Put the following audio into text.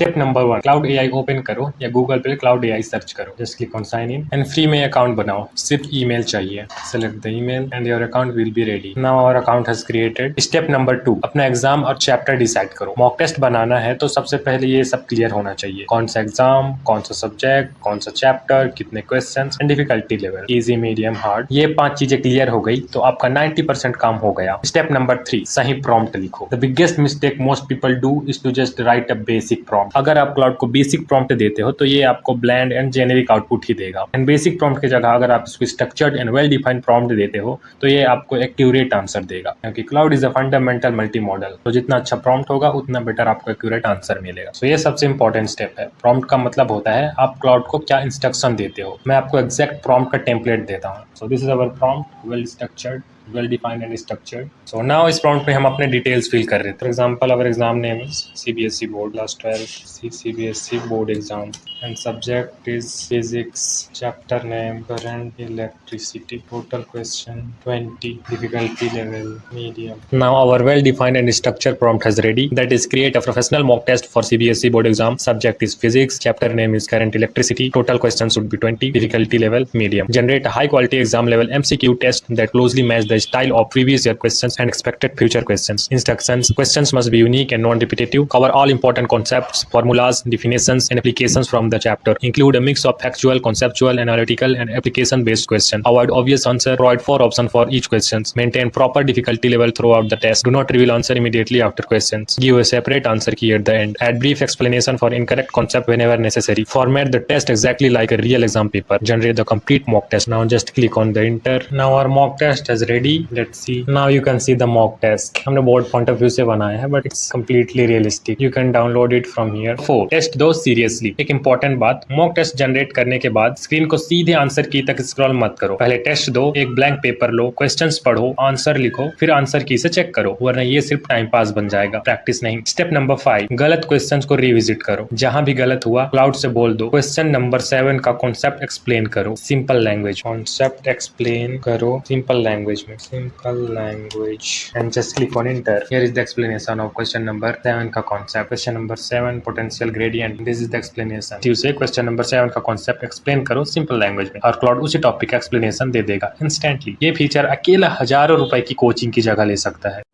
Step number 1, Claude AI open करो या Google पे क्लाउड एआई सर्च करो। Just click on sign in and free में account बनाओ। सिर्फ ईमेल चाहिए। Select the email and your account will be ready. Now our account has created. Step number 2, अपना exam और चैप्टर डिसाइड करो। Mock test बनाना है तो सबसे पहले ये सब क्लियर होना चाहिए। कौन सा एग्जाम, कौन सा सब्जेक्ट, कौन सा चैप्टर, कितने question and difficulty level, easy, medium, hard. ये 5 चीजें क्लियर हो गई तो आपका 90% काम हो गया। स्टेप नंबर 3, सही प्रॉम्प्ट लिखो। The biggest mistake most people do is to just write a basic prompt. अगर आप क्लाउड को बेसिक प्रॉम्प्ट देते हो तो ये आपको ब्लैंड एंड जेनेरिक आउटपुट ही देगा। एंड बेसिक प्रॉम्प्ट की जगह अगर आप इसको structured and well defined prompt देते हो तो ये आपको एक्यूरेट आंसर देगा, क्योंकि cloud is a fundamental multi modal. तो जितना अच्छा प्रॉम्प्ट होगा उतना बेटर आपको एक्यूरेट आंसर मिलेगा। तो ये सबसे इंपॉर्टेंट स्टेप है। प्रॉम्प्ट का मतलब होता है आप क्लाउड को क्या इंस्ट्रक्शन देते हो। मैं आपको एग्जैक्ट प्रॉम्प्ट का टेम्पलेट देता हूँ। So this is our prompt, well structured, well defined and structured. So now इस prompt में हम अपने details fill कर रहे थे. For example, our exam name is CBSE board class 12 CBSE board exam and subject is physics, chapter name current electricity, total question 20, difficulty level medium. Now our well defined and structured prompt has ready, that is create a professional mock test for CBSE board exam. Subject is physics, chapter name is current electricity, total questions should be 20, difficulty level medium. Generate a high quality exam level MCQ test that closely match the style of previous year questions and expected future questions. Instructions: questions must be unique and non-repetitive. Cover all important concepts, formulas, definitions, and applications from the chapter. Include a mix of factual, conceptual, analytical, and application-based questions. Avoid obvious answer. Provide 4 options for each question. Maintain proper difficulty level throughout the test. Do not reveal answer immediately after questions. Give a separate answer key at the end. Add brief explanation for incorrect concept whenever necessary. Format the test exactly like a real exam paper. Generate the complete mock test. Now just click on the enter. Now our mock test is ready. Let's see. Now you can see the mock test. हमने board point of view से बनाया है but it's completely realistic. You can download it from here. 4, test दो seriously. एक important बात, mock test generate करने के बाद स्क्रीन को सीधे आंसर की तक स्क्रॉल मत करो. पहले टेस्ट दो, एक ब्लैंक पेपर लो, क्वेश्चंस पढ़ो, आंसर लिखो, फिर आंसर की से चेक करो, वरना ये सिर्फ टाइम पास बन जाएगा, प्रैक्टिस नहीं. स्टेप नंबर 5, गलत क्वेश्चंस को रिविजिट करो. जहां भी गलत हुआ क्लाउड से बोल दो. क्वेश्चन नंबर 7 का कॉन्सेप्ट एक्सप्लेन करो, सिंपल लैंग्वेज. कॉन्सेप्ट एक्सप्लेन करो सिंपल लैंग्वेज में. Simple language and just click on enter. Here is the explanation of question number 7 का concept. Question number 7 potential gradient. This is the explanation. You say question number 7 का concept explain करो simple language में और cloud उसी topic का explanation दे देगा instantly. ये feature अकेला हजारों रुपए की कोचिंग की जगह ले सकता है.